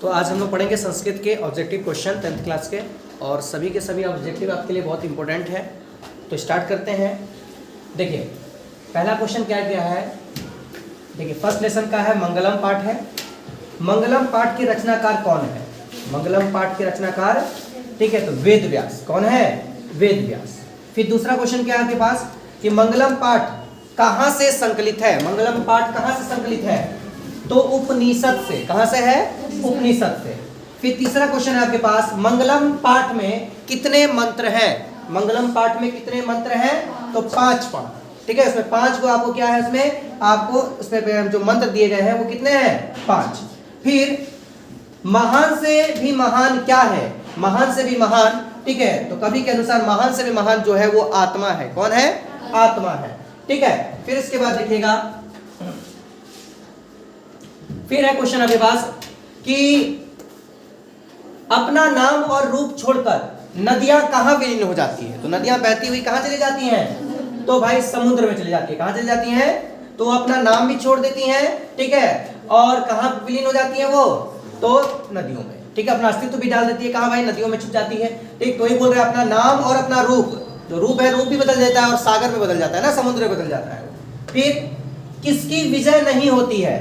तो आज हम लोग पढ़ेंगे संस्कृत के ऑब्जेक्टिव क्वेश्चन 10th क्लास के, और सभी के सभी ऑब्जेक्टिव आपके लिए बहुत इंपॉर्टेंट है। तो स्टार्ट करते हैं। देखिए पहला क्वेश्चन क्या किया है। देखिए फर्स्ट लेसन का है, मंगलम पाठ है। मंगलम पाठ के रचनाकार कौन है? मंगलम पाठ के रचनाकार, ठीक है, तो वेद व्यास। कौन है? वेद व्यास। फिर दूसरा क्वेश्चन क्या है आपके पास कि मंगलम पाठ कहाँ से संकलित है? मंगलम पाठ कहाँ से संकलित है? तो उपनिषद से। कहाँ से है? उपनिषद से। फिर तीसरा क्वेश्चन है आपके पास, मंगलम पाठ में कितने मंत्र हैं? मंगलम पाठ में कितने मंत्र हैं? तो 5 पाठ, ठीक है। इसमें 5 को आपको क्या है, इसमें आपको इसमें जो मंत्र दिए गए हैं वो कितने हैं? 5। फिर महान से भी महान क्या है? महान से भी महान, ठीक है, तो कवि के अनुसार महान से भी महान जो है वो आत्मा है। कौन है? आत्मा है, ठीक है। फिर इसके बाद देखिएगा, फिर है क्वेश्चन आपके पास कि अपना नाम और रूप छोड़कर नदियां कहां विलीन हो जाती है? तो नदियां बहती हुई कहां चली जाती हैं? तो भाई समुद्र में चली जाती है। कहां चली जाती हैं? तो अपना नाम भी छोड़ देती हैं, ठीक है, और कहां विलीन हो जाती है वो? तो नदियों में, ठीक है। अपना अस्तित्व भी डाल देती है। कहां भाई? नदियों में छुप जाती है, ठीक। तो ये बोल रहे हैं अपना नाम और अपना रूप, जो रूप है रूप भी बदल जाता है और सागर में बदल जाता है ना, समुद्र में बदल जाता है। फिर किसकी विजय नहीं होती है?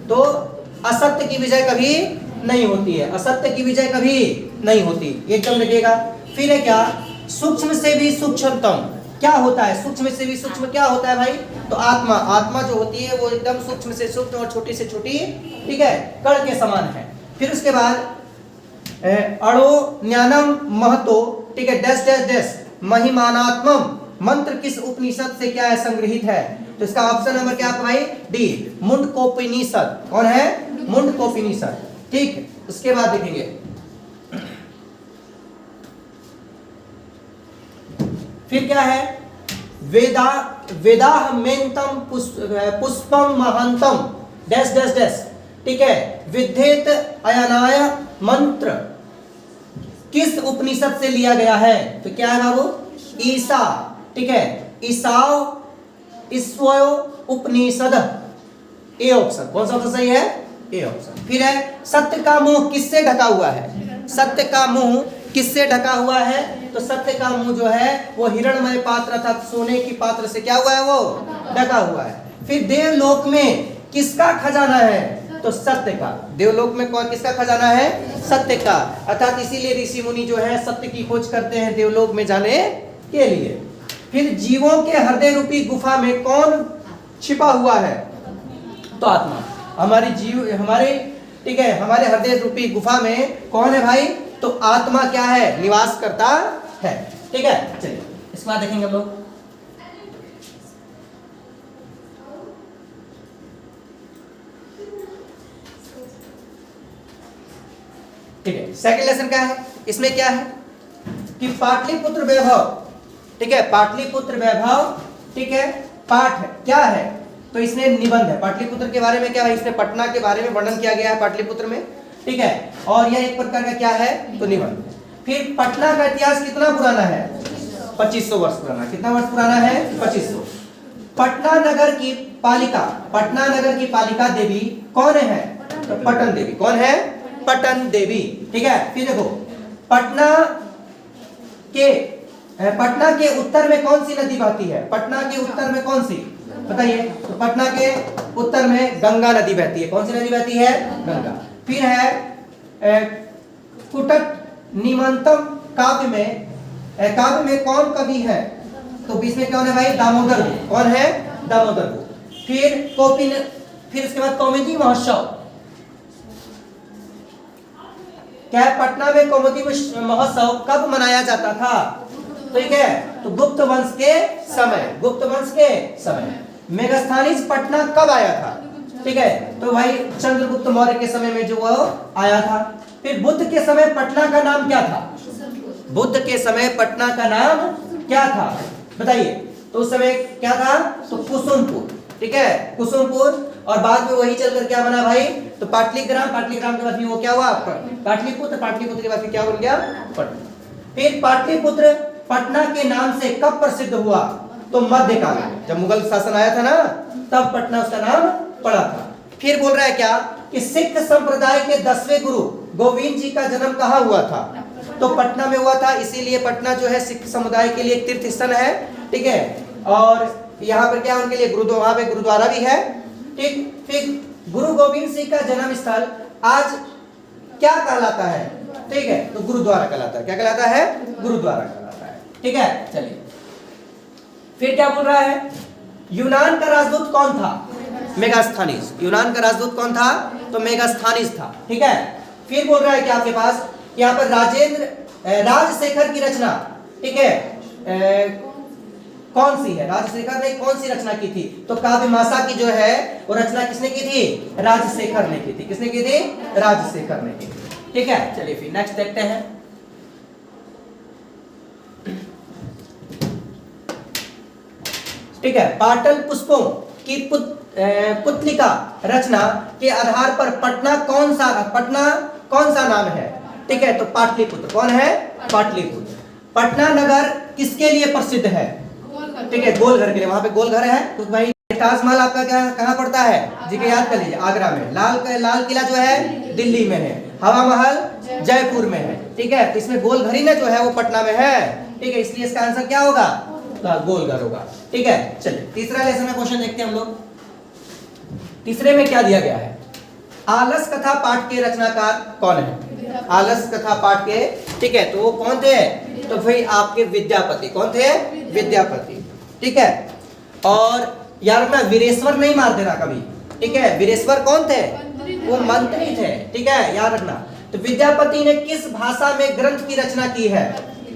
तो असत्य की विजय कभी नहीं होती है। असत्य की विजय कभी नहीं होती, एकदम लिखिएगा। फिर है क्या? सूक्ष्म से भी सूक्ष्मतम क्या होता है? सूक्ष्म से भी सूक्ष्म क्या होता है भाई? तो आत्मा। आत्मा जो होती है वो एकदम सूक्ष्म से सूक्ष्म और छोटी से छोटी, ठीक है, कण के समान है। फिर उसके बाद अणो ज्ञानम महतो, ठीक है, डैश डैश डैश महिमानात्मम मंत्र किस उपनिषद से क्या है? संग्रहित है। तो इसका ऑप्शन नंबर क्या है भाई? डी, मुंडकोपनिषद। कौन है? मुंडकोपनिषद, ठीक। उसके बाद देखेंगे फिर क्या है, वेदाहमेन्तम पुष्पम महंतम डैश डैश डैश, ठीक है, विद्धेत अयनाय मंत्र किस उपनिषद से लिया गया है? तो क्या है बाबू? ईसा, ठीक है, ईसाव ईश्वयो उपनिषद। A option. कौन सा ऑप्शन सही है? A option. फिर है सत्य का मुंह किससे ढका हुआ है? सत्य का मुंह किससे ढका हुआ है? तो सत्य का मुंह जो है वो हिरणमय पात्र अर्थात सोने की पात्र से क्या हुआ है? वो ढका हुआ है। फिर देवलोक में किसका खजाना है? तो सत्य का। देवलोक में कौन किसका खजाना है? सत्य का। अर्थात इसीलिए ऋषि मुनि जो है सत्य की खोज करते हैं देवलोक में जाने के लिए। फिर जीवों के हृदय रूपी गुफा में कौन छिपा हुआ है? तो आत्मा। हमारी जीव हमारे, ठीक है, हमारे हृदय रूपी गुफा में कौन है भाई? तो आत्मा क्या है? निवास करता है, ठीक है। चलिए इसके बाद देखेंगे हम लोग। ठीक है, सेकंड लेसन क्या है? इसमें क्या है कि पाटलिपुत्र वैभव, ठीक है, पाटलिपुत्र वैभव, ठीक है, पाठ क्या है? तो इसमें निबंध है पाटलिपुत्र के बारे में। क्या है? इसमें पटना के बारे में वर्णन किया गया है पाटलिपुत्र में, ठीक है, और यह एक प्रकार का क्या है? तो निबंध। फिर पटना का इतिहास कितना पुराना है? 2500 वर्ष पुराना। कितना वर्ष पुराना है? 2500। पटना नगर की पालिका, पटना नगर की पालिका देवी कौन है? तो पटन देवी। कौन है? पटन देवी, ठीक है। फिर देखो पटना के उत्तर में कौन सी नदी बहती है? पटना के उत्तर में कौन सी बताइए? तो पटना के उत्तर में गंगा नदी बहती है। कौन सी नदी बहती है? गंगा। फिर है कुटक निमंतम काव्य में कौन कवि है? तो बीच में कौन है भाई? दामोदर। कौन है? दामोदर। फिर उसके बाद कौमुदी महोत्सव क्या है? पटना में कौमुदी महोत्सव कब मनाया जाता था? ठीक है, तो गुप्त वंश के समय। गुप्त वंश के समय। मेगास्थनीज पटना कब आया था? ठीक है, तो भाई चंद्रगुप्त मौर्य के समय में जो वो आया था। फिर बुद्ध के समय पटना का नाम क्या था? बुद्ध के समय पटना का नाम क्या था बताइए? तो उस समय क्या था? तो कुसुमपुर, ठीक है, कुसुमपुर। और बाद में वही चलकर क्या बना भाई? तो पाटलिग्राम। पाटलिग्राम के बाद वो क्या हुआ? पाटलिपुत्र। पाटलिपुत्र के बाद क्या बन गया? पटना। फिर पाटलिपुत्र पटना के नाम से कब प्रसिद्ध हुआ? तो मध्यकाल में, जब मुगल शासन आया था ना, तब पटना उसका नाम पड़ा था। फिर बोल रहा है क्या कि सिख संप्रदाय के 10वें गुरु गोविंद जी का जन्म कहाँ हुआ था? तो पटना में हुआ था, इसीलिए पटना जो है सिख समुदाय के लिए एक तीर्थ स्थल है, ठीक है। और यहाँ पर क्या उनके लिए गुरुद्वारा, वहाँ पे गुरुद्वारा भी है, ठीक। फिर गुरु गोविंद सिंह का जन्म स्थल आज क्या कहलाता है? ठीक है, तो गुरुद्वारा कहलाता है। क्या कहलाता है? गुरुद्वारा कहलाता है, ठीक है। चलिए फिर क्या बोल रहा है? यूनान का राजदूत कौन था? मेगास्थनीज। यूनान का राजदूत कौन था? तो मेगास्थनीज था, ठीक है। फिर बोल रहा है कि आपके पास यहाँ पर राजशेखर की रचना, ठीक है, कौन सी है? राजशेखर ने कौन सी रचना की थी? तो काव्यमासा की जो है वो रचना किसने की थी? राजशेखर ने की थी। किसने की थी? राजशेखर ने की थी, ठीक है। चलिए फिर नेक्स्ट देखते हैं। ठीक है, पाटल पुष्पों की पुतलिका रचना के आधार पर पटना कौन सा नाम है? ठीक है, तो पाटलिपुत्र। कौन है? पाटलिपुत्र। पटना नगर किसके लिए प्रसिद्ध है? ठीक है, गोलघर के लिए। वहां पे गोलघर है, तो भाई ताजमहल आपका कहाँ पड़ता है? जी के याद कर लीजिए, आगरा में। लाल किला जो है दिल्ली में है, हवा महल जयपुर में है, ठीक है। तो इसमें गोलघर ही ना जो है वो पटना में है, ठीक है, इसलिए इसका आंसर क्या होगा? तो गोलघर होगा, ठीक है। चलिए तीसरा लेसन में क्वेश्चन देखते हैं हम लोग। तीसरे में क्या दिया गया है? आलस कथा पाठ के रचनाकार कौन है? आलस कथा पाठ के, ठीक है, तो वो कौन थे? तो भाई आपके विद्यापति। कौन थे? विद्यापति, ठीक है। और यार ना वीरेश्वर नहीं मार देना कभी, ठीक है। वीरेश्वर कौन थे? वो मंत्री थे, ठीक है, याद रखना। तो विद्यापति ने किस भाषा में ग्रंथ की रचना की है?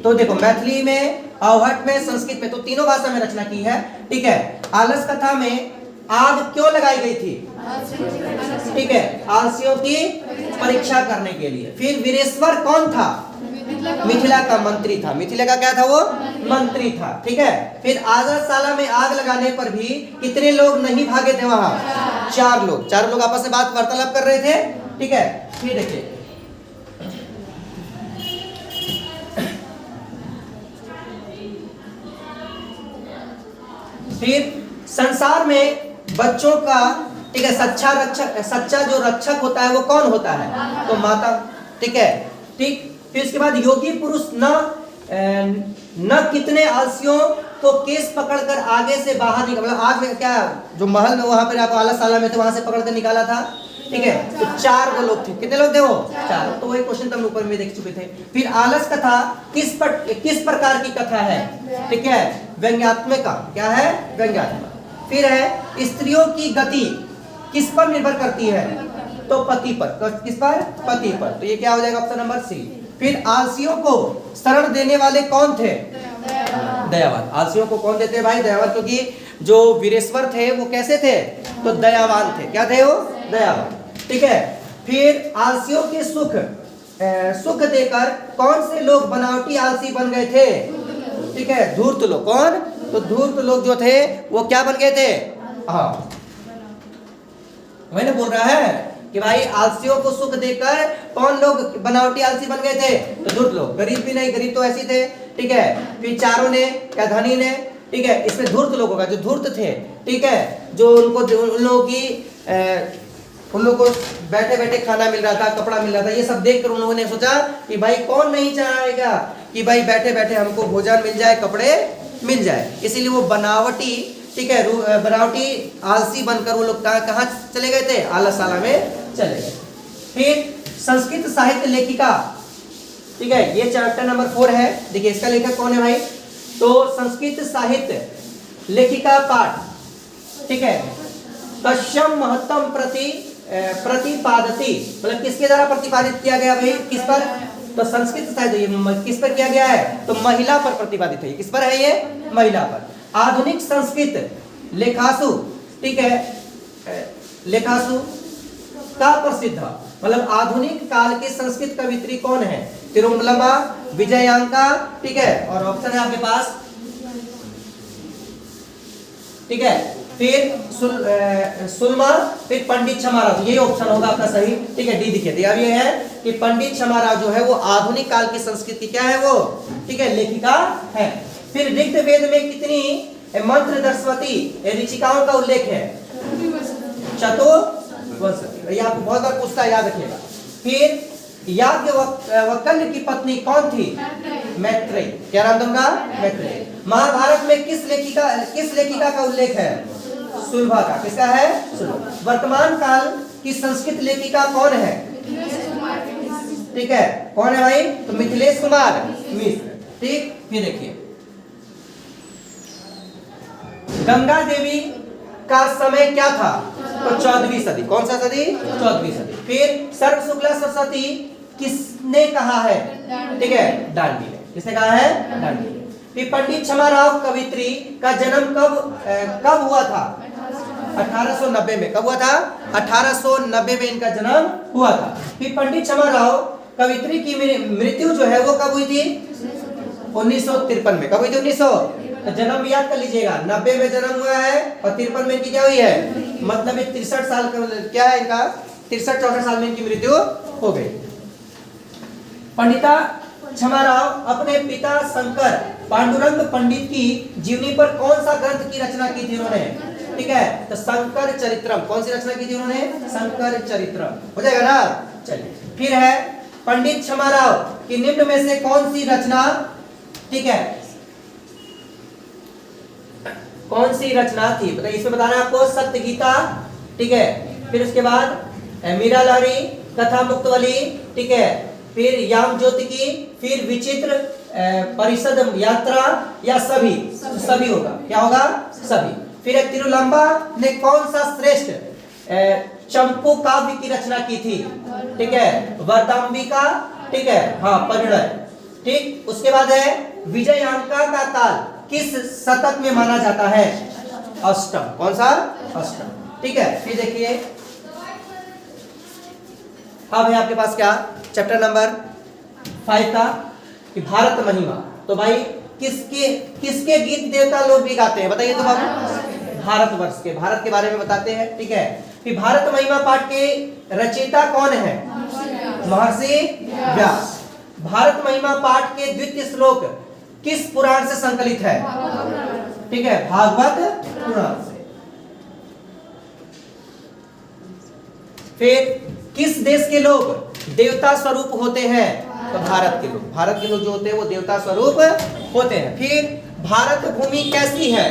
तो देखो मैथिली में, अवहट में, संस्कृत में, तो तीनों भाषा में रचना की है, ठीक है। आलस कथा में आग क्यों लगाई गई थी? ठीक है, आलसियों की परीक्षा करने के लिए। फिर वीरेश्वर कौन था? मिथिला का मंत्री था। मिथिला का क्या था? वो मंत्री था, ठीक है। फिर आगरशाला में आग लगाने पर भी कितने लोग नहीं भागे थे वहां? 4 लोग। 4 लोग आपस में बात वार्तालाप कर रहे थे, ठीक है। फिर देखिए फिर संसार में बच्चों का, ठीक है, सच्चा जो रक्षक होता है वो कौन होता है? तो माता, ठीक है, ठीक। फिर उसके बाद योगी पुरुष न कितने आलसियों को केस पकड़कर आगे से बाहर निकाला, मतलब आग में क्या जो महल में वहां पर आप आलसशाला में थे वहां से पकड़कर निकाला था, ठीक है। तो 4 वो लोग थे। कितने लोग थे वो? 4। तो वही क्वेश्चन तुम ऊपर में देख चुके थे। फिर आलस कथा किस प्रकार की कथा है? ठीक है, व्यंग्यात्मक। क्या है? व्यंग्यात्मक। फिर है स्त्रियों की गति किस पर निर्भर करती है? तो पति पर। किस पर? पति पर। तो ये क्या हो जाएगा? Option number C. फिर आलसियों को शरण देने वाले कौन थे? दयावान। आलसियों को कौन देते हैं भाई? दयावान। क्योंकि जो वीरेश्वर थे वो कैसे थे? तो दयावान थे। क्या थे वो? दयावान, ठीक है। फिर आलसियों के सुख देकर कौन से लोग बनावटी आलसी बन गए थे? ठीक है, धूर्त लोग। कौन? तो धूर्त लोग जो थे वो क्या बन गए थे? हाँ, मैंने बोल रहा है कि भाई आलसियों को सुख देकर कौन लोग बनावटी आलसी बन गए थे? तो धूर्त लोग। गरीब भी नहीं, गरीब तो ऐसे थे, ठीक है। फिर चारों ने, क्या धनी ने, ठीक है। इसमें धूर्त लोग होगा, जो धूर्त थे, ठीक है, जो उन लोगों को बैठे बैठे खाना मिल रहा था, कपड़ा मिल रहा था, ये सब देखकर उन लोगों ने सोचा कि भाई कौन नहीं चाहेगा कि भाई बैठे बैठे हमको भोजन मिल जाए, कपड़े मिल जाए। इसीलिए वो बनावटी, ठीक है, बनावटी आलसी बनकर वो लोग कहाँ चले गए थे? आलसशाला में चले गए। फिर संस्कृत साहित्य लेखिका, ठीक है, ये चैप्टर नंबर 4 है। देखिए इसका लेखक कौन है भाई? तो संस्कृत साहित्य लेखिका पाठ, ठीक है, कश्यम महत्तम प्रतिपादती, मतलब किसके द्वारा प्रतिपादित किया गया भाई? किस पर? तो संस्कृत साहित्य किस पर किया गया है? तो महिला पर प्रतिपादित है। किस पर है ये? महिला पर। आधुनिक संस्कृत लेखासु, ठीक है, लेखासु का प्रसिद्ध, मतलब आधुनिक काल की संस्कृत कवित्री कौन है? तिरुमलम्मा, विजयांका, ठीक है। और ऑप्शन है आपके पास, ठीक है। फिर सुलमा, फिर पंडित क्षमाराव। यही ऑप्शन होगा आपका सही, ठीक है, डी दिखे दिया। अब ये है कि पंडित क्षमाराव जो है वो आधुनिक काल की संस्कृत की क्या है वो, ठीक है, लेखिका है। फिर ऋग्वेद में कितनी मंत्र दर्शवती ऋचिकाओं का उल्लेख है? चतुर्विंशति। ये आपको बहुत बार पूछता है, याद रखिएगा। फिर याज्ञवल्क्य की पत्नी कौन थी? मैत्रेयी। क्या नाम था उनका? मैत्रेयी। महाभारत में किस लेखिका का उल्लेख है? सुलभा का। किसका है? सुलभा। वर्तमान काल की संस्कृत लेखिका कौन है? ठीक है, कौन है भाई? तो मिथिलेश कुमार मिश्र। ठीक, फिर देखिए गंगा देवी का समय क्या था? तो 14वीं सदी। कौन सा सदी? 14वीं सदी। फिर सर्व शुक्ला सरस्वती किसने कहा है? ठीक है, डांडी ने। किसने कहा है? डांडी ने। फिर पंडित क्षमाराव कवित्री का जन्म कब हुआ था? 1890 में। कब हुआ था? 1890 में इनका जन्म हुआ था। फिर पंडित क्षमाराव कवित्री की मृत्यु जो है वो कब हुई थी? 1953 में। कब हुई थी? 1900। तो जन्म याद कर लीजिएगा, 90 में जन्म हुआ है और 53 में इनकी क्या हुई है? मतलब 63 साल का, क्या है इनका? 63-64 साल में इनकी मृत्यु हो गई। पंडिता क्षमाराव अपने पिता शंकर पांडुरंग पंडित की जीवनी पर कौन सा ग्रंथ की रचना की थी उन्होंने? ठीक है, तो शंकर चरित्रम। कौन सी रचना की थी उन्होंने? शंकर चरित्रम। हो जाएगा ना? चलिए, फिर है पंडित क्षमाराव की निम्न में से कौन सी रचना, ठीक है, कौन सी रचना थी? बताइए। इसमें बताना है आपको सत्य गीता, ठीक है, फिर उसके बाद मीरा लहरी, कथा मुक्तवली, ठीक है, फिर याम ज्योतिकी, फिर विचित्र परिषद यात्रा, या सभी? सभी होगा। क्या होगा? सभी। फिर तिरुलंबा ने कौन सा श्रेष्ठ चंपू काव्य की रचना की थी? ठीक है, वरदाम्बिका, ठीक है, हाँ, परिणय। ठीक, उसके बाद है विजयांका का काल किस शतक में माना जाता है? अष्टम। कौन सा? अष्टम। ठीक है, फिर देखिए अब है आपके पास क्या? चैप्टर नंबर 5 का कि भारत महिमा। तो भाई किसके गीत देवता लोग भी गाते हैं? बताइए तो बाबू। भारतवर्ष के, भारत के बारे में बताते हैं। ठीक है, फिर भारत महिमा पाठ के रचयिता कौन है? महर्षि व्यास। भारत महिमा पाठ के द्वितीय श्लोक किस पुराण से संकलित है? ठीक है, भागवत पुराण से। फिर किस देश के लोग देवता स्वरूप होते हैं? तो भारत के लोग। भारत के लोग जो होते हैं वो देवता स्वरूप होते हैं। फिर भारत भूमि कैसी है?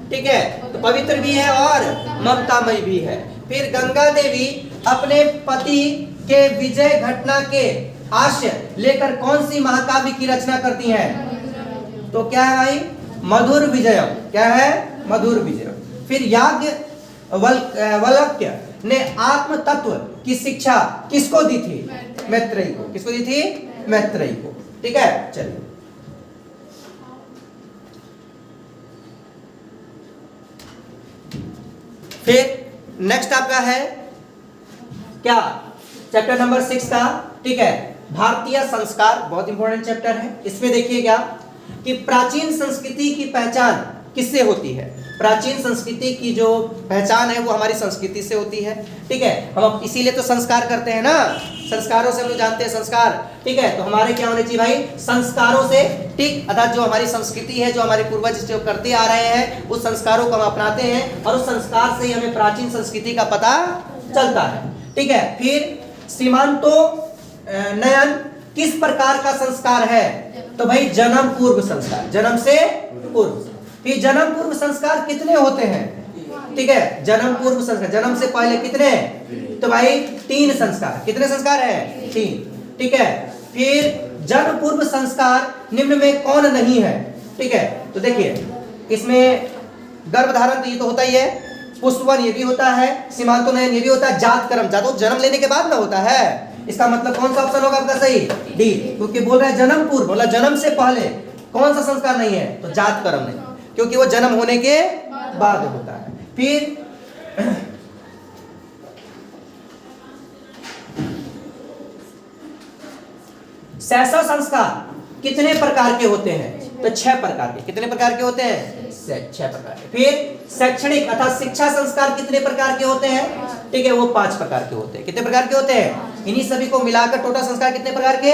ठीक है, तो पवित्र भी है और ममतामयी भी है। फिर गंगा देवी अपने पति के विजय घटना के आशय लेकर कौन सी महाकाव्य की रचना करती हैं? तो क्या है भाई? मधुर विजयम। क्या है? मधुर विजयम। फिर याज्ञवल्क्य ने आत्म तत्व की शिक्षा किसको दी थी? मैत्रेयी को। किसको दी थी? मैत्रेयी को। ठीक है, चलिए फिर नेक्स्ट आपका है क्या? चैप्टर नंबर 6 का, ठीक है, भारतीय संस्कार। बहुत इंपॉर्टेंट चैप्टर है। इसमें देखिए क्या कि प्राचीन संस्कृति की पहचान किससे होती है? प्राचीन संस्कृति की जो पहचान है वो हमारी संस्कृति से होती है। ठीक है, हम इसीलिए तो संस्कार करते हैं ना, संस्कारों से हम लोग जानते हैं संस्कार। ठीक है, तो हमारे क्या होने चाहिए भाई? संस्कारों से। ठीक, अर्थात जो हमारी संस्कृति है, जो हमारे पूर्वज जो करते आ रहे हैं, उस संस्कारों को हम अपनाते हैं और उस संस्कार से ही हमें प्राचीन संस्कृति का पता चलता है। ठीक है, फिर सीमांतो नयन किस प्रकार का संस्कार है? तो भाई जन्म पूर्व संस्कार, जन्म से पूर्व। फिर जन्म पूर्व संस्कार कितने होते हैं? ठीक है, जन्म पूर्व संस्कार, जन्म से पहले कितने? तो भाई 3 संस्कार। कितने संस्कार है? 3। ठीक है, फिर जन्म पूर्व संस्कार निम्न में कौन नहीं है? ठीक है, तो देखिए इसमें गर्भधारण तो ये तो होता ही है, पुष्पवन ये भी होता है, सीमांतोन्नयन ये भी होता है, जात कर्म, जात जन्म लेने के बाद ना होता है। इसका मतलब कौन सा ऑप्शन होगा आपका सही? डी, क्योंकि बोल रहा है जन्म पूर्व, बोला जन्म से पहले कौन सा संस्कार नहीं है? तो जात कर्म नहीं, क्योंकि वो जन्म होने के बाद होता है। फिर शैशव संस्कार कितने प्रकार के होते हैं? तो 6 प्रकार के। कितने प्रकार के होते हैं? 6 प्रकार के। फिर शैक्षणिक अर्थात शिक्षा संस्कार कितने प्रकार के होते हैं? ठीक है, वो 5 प्रकार के होते हैं। कितने प्रकार के होते हैं? इन्हीं सभी को मिलाकर टोटल संस्कार कितने प्रकार के?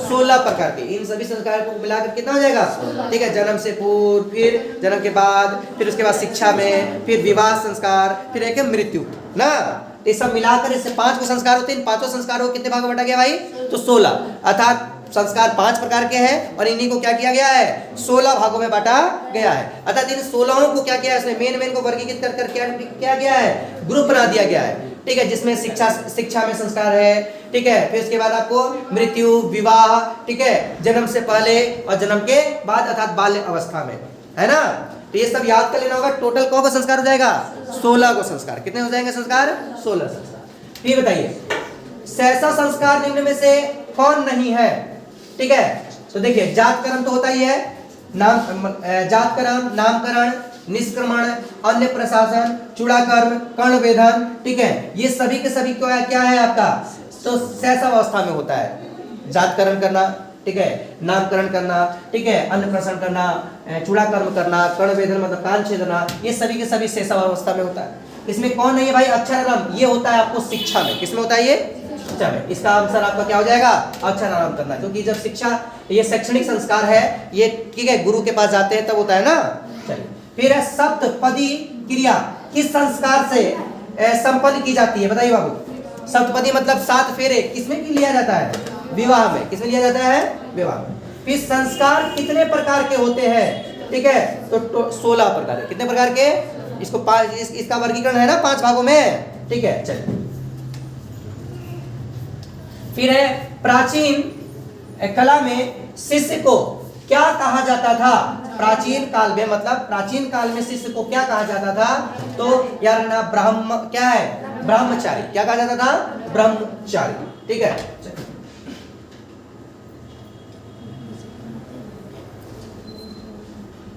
16 प्रकार के। इन सभी संस्कार को मिलाकर कितना हो जाएगा? ठीक है, जन्म से पूर्व, फिर जन्म के बाद, फिर उसके बाद शिक्षा में, फिर विवाह संस्कार, फिर एक मृत्यु ना। तो ये सब मिलाकर इससे 5 को संस्कार होते हैं। इन 5 संस्कारों को कितने भागों में बांटा गया भाई? तो 16, अर्थात संस्कार 5 प्रकार के हैं और इन्हीं को क्या किया गया है? 16 भागों में बांटा गया है। अर्थात इन 16 को क्या किया है? इसमें मेन को वर्गीकृत कर क्या गया है? ग्रुप बना दिया गया है, ठीक है, जिसमें शिक्षा में संस्कार है, ठीक है, फिर उसके बाद आपको मृत्यु, विवाह, ठीक है, जन्म से पहले और जन्म के बाद अर्थात बाल्य अवस्था में, है ना। तो ये सब याद कर लेना होगा। टोटल कौन का संस्कार हो जाएगा? 16 को संस्कार। कितने हो जाएंगे संस्कार? 16 संस्कार। फिर बताइए सहसा संस्कार निम्न में से कौन नहीं है? ठीक है, तो देखिए जात कर्म तो होता ही है, जात कर्म, नामकरण, निष्क्रमण, अन्य प्रशासन, चूड़ाकर्म, कर्णवेधन, ठीक है, ये सभी के सभी क्या है आपका? तो सहसा अवस्था में होता है। जात कर्म करना, ठीक है, नामकरण करना, ठीक है, अन्न प्रसन्न करना, चूड़ाकर्म करना, कर्णवेधन मतलब कान छेदना, ये सभी के सभी सहसा अवस्था में होता है। इसमें कौन नहीं है भाई? अक्षरारंभ। ये होता है आपको शिक्षा में। किसमें होता है ये? शिक्षा में। इसका आंसर आपका क्या हो जाएगा? अक्षरारंभ करना, क्योंकि जब शिक्षा ये शैक्षणिक संस्कार है, ये ठीक है गुरु के पास जाते हैं तब होता है ना। चलिए फिर है सप्तपदी क्रिया किस संस्कार से संपन्न की जाती है? बताइए बाबू। सप्तपदी मतलब 7 फेरे किसमें लिया जाता है? विवाह में। किसमें लिया जाता है? विवाह में। फिर संस्कार कितने प्रकार के होते हैं? ठीक है, तो 16 प्रकार के। कितने प्रकार के? इसका वर्गीकरण है ना 5 भागों में, ठीक है। चलिए फिर है प्राचीन कला में शिष्य को क्या कहा जाता था? प्राचीन काल में मतलब प्राचीन काल में शिष्य को क्या कहा जाता था? तो यार ना ब्रह्म क्या है? ब्रह्मचारी। क्या कहा जाता था? ब्रह्मचारी, ठीक है।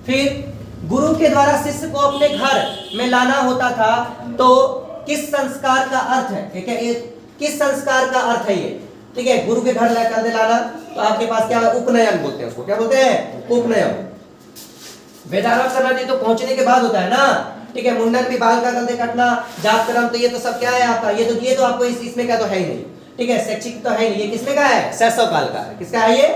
फिर गुरु के द्वारा शिष्य को अपने घर में लाना होता था, तो किस संस्कार का अर्थ है? ठीक है, किस संस्कार का अर्थ है ये? ठीक है, गुरु के घर लेकर लाना, तो आपके पास क्या है? उपनयन बोलते हैं उसको। क्या बोलते हैं? उपनयन। वेदारंभ करना नहीं तो पहुंचने के बाद होता है ना, ठीक है। मुंडन भी बाल का गलते कटना, जात कर्म, तो ये तो सब क्या है आपका? ये तो आपको इसमें क्या तो है ही नहीं, ठीक है, शैक्षिक तो है नहीं। ये किसमें का है? शैशव काल का है। किसका है ये?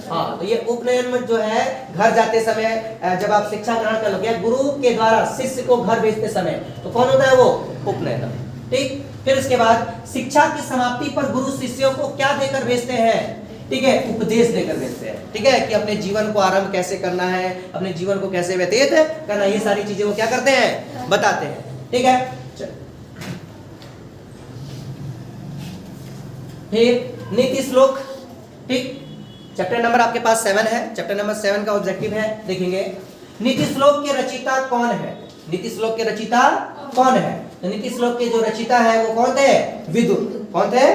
हाँ, तो ये उपनयन में जो है घर जाते समय जब आप शिक्षा ग्रहण कर लोगे, गुरु के द्वारा शिष्य को घर भेजते समय, तो कौन होता है वो? उपनयन, ठीक। फिर उसके बाद शिक्षा की समाप्ति पर गुरु शिष्यों को क्या देकर भेजते हैं? ठीक है, उपदेश देकर भेजते हैं, ठीक है, कि अपने जीवन को आरंभ कैसे करना है, अपने जीवन को कैसे व्यतीत करना, ये सारी चीजें वो क्या करते हैं? बताते हैं, ठीक है। फिर नीति श्लोक, ठीक, चैप्टर नंबर आपके पास 7 है। चैप्टर नंबर 7 का ऑब्जेक्टिव है, देखेंगे नीति श्लोक के रचयिता कौन है? नीति श्लोक के रचयिता कौन है? तो नीति श्लोक के जो रचयिता है वो कौन थे? विदुर। कौन थे?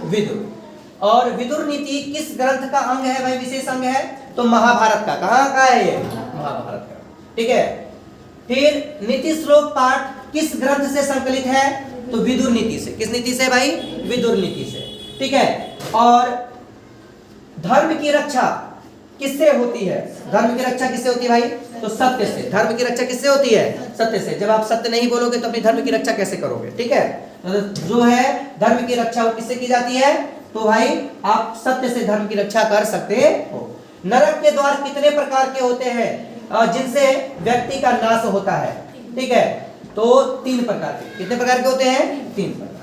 विदुर। और विदुर नीति किस ग्रंथ का अंग है भाई? विशेष अंग है, तो महाभारत का। कहाँ का है ये? महाभारत का, ठीक है। फिर नीति श्लोक पाठ किस ग्रंथ से संकलित है? तो विदुर नीति से। किस नीति से भाई? विदुर नीति से, ठीक है। और धर्म की रक्षा किससे होती है? धर्म की रक्षा किससे होती है भाई? तो सत्य से। धर्म की रक्षा किससे होती है? सत्य से। जब आप सत्य नहीं बोलोगे तो अपनी धर्म की रक्षा कैसे करोगे, ठीक है। तो जो है धर्म की रक्षा वो किससे की जाती है? तो भाई आप सत्य से धर्म की रक्षा कर सकते हो। नरक के द्वार कितने प्रकार के होते हैं जिनसे व्यक्ति का नाश होता है? ठीक है, तो 3 प्रकार के। कितने प्रकार के होते हैं? 3 प्रकार।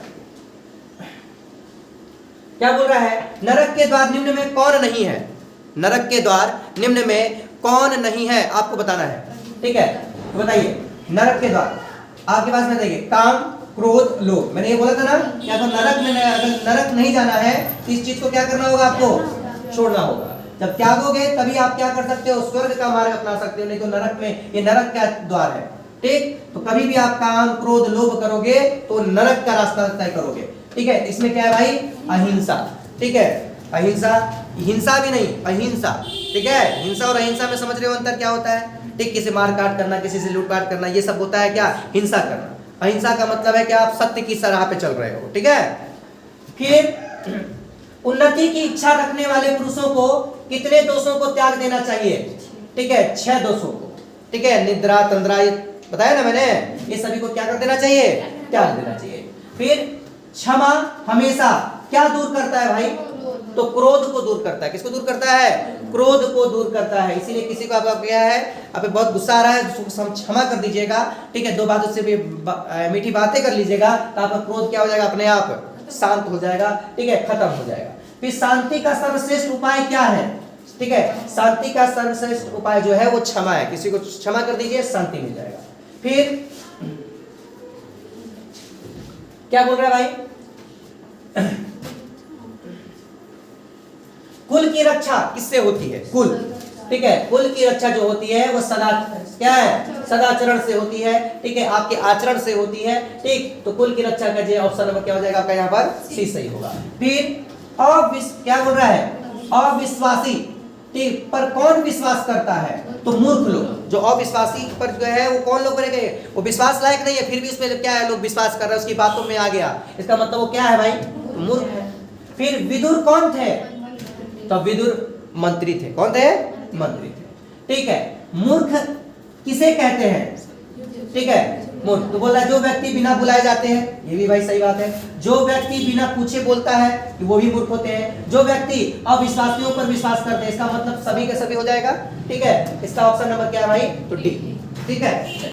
क्या बोल रहा है? नरक के द्वार निम्न में कौन नहीं है? नरक के द्वार निम्न में कौन नहीं है आपको बताना है, ठीक है। तो बताइए नरक के द्वार आपके पास में देखिए काम, क्रोध, लोभ। मैंने ये बोला था ना कि आपको नरक में अगर नरक नहीं जाना है तो इस चीज को क्या करना होगा? आपको छोड़ना होगा। जब त्यागोगे तभी आप क्या कर सकते हो? स्वर्ग का मार्ग अपना सकते हो, नहीं तो नरक में, ये नरक का द्वार है, ठीक। तो कभी भी आप काम, क्रोध, लोभ करोगे तो नरक का रास्ता तय करोगे, ठीक है। इसमें क्या है भाई? अहिंसा, ठीक है। अहिंसा, हिंसा भी नहीं, अहिंसा, ठीक है। हिंसा और अहिंसा में समझ रहे हो अंतर क्या होता है? ठीक, किसी मार काट करना, किसी से लूटपाट करना, ये सब होता है क्या? हिंसा करना। अहिंसा का मतलब है कि आप सत्य की सराह पे चल रहे हो, ठीक है। फिर उन्नति की इच्छा रखने वाले पुरुषों को कितने दोषों को त्याग देना चाहिए? ठीक है, 6 दोषों को, ठीक है। निद्रा, तंद्रा, बताया ना मैंने, ये सभी को क्या कर देना चाहिए? त्याग देना चाहिए। फिर क्षमा हमेशा क्या दूर करता है भाई? तो क्रोध को दूर करता है। किसको दूर करता है? क्रोध को दूर करता है। इसीलिए किसी को आपका क्या है, आप बहुत गुस्सा आ रहा है, उसको क्षमा कर दीजिएगा, ठीक है, 2 बात उससे भी मीठी बातें कर लीजिएगा, तो आपका क्रोध क्या हो जाएगा, अपने आप शांत हो जाएगा, ठीक है, खत्म हो जाएगा। फिर शांति का सर्वश्रेष्ठ उपाय क्या है? ठीक है, शांति का सर्वश्रेष्ठ उपाय जो है वो क्षमा है। किसी को क्षमा कर दीजिए, शांति मिल जाएगा। फिर क्या बोल रहा है भाई? कुल की रक्षा किससे होती है? कुल, ठीक है, कुल की रक्षा जो होती है वो सदा क्या है? सदाचरण से होती है, ठीक है, आपके आचरण से होती है, ठीक। तो कुल की रक्षा का जो ऑप्शन नंबर क्या हो जाएगा आपका यहाँ पर? सी सही होगा। फिर क्या बोल रहा है? अविश्वासी, ठीक, पर कौन विश्वास करता है? तो मूर्ख लोग। जो अविश्वासी पर जो है वो कौन लोग करेंगे? वो विश्वास लायक नहीं है, फिर भी उसमें क्या है, लोग विश्वास कर रहे हैं, उसकी बातों में आ गया, इसका मतलब वो क्या है भाई? तो मूर्ख है। फिर विदुर कौन थे? तो विदुर मंत्री थे। कौन थे? मंत्री थे, ठीक है। मूर्ख किसे कहते हैं? ठीक है, मूर्ख। तो बोला जो व्यक्ति बिना बुलाए जाते हैं, ये भी भाई सही बात है। जो व्यक्ति बिना पूछे बोलता है, वो भी मूर्ख होते हैं। जो व्यक्ति अविश्वासियों पर विश्वास करते हैं, इसका मतलब सभी के सभी हो जाएगा, ठीक है। इसका ऑप्शन नंबर क्या है भाई? तो डी, ठीक है।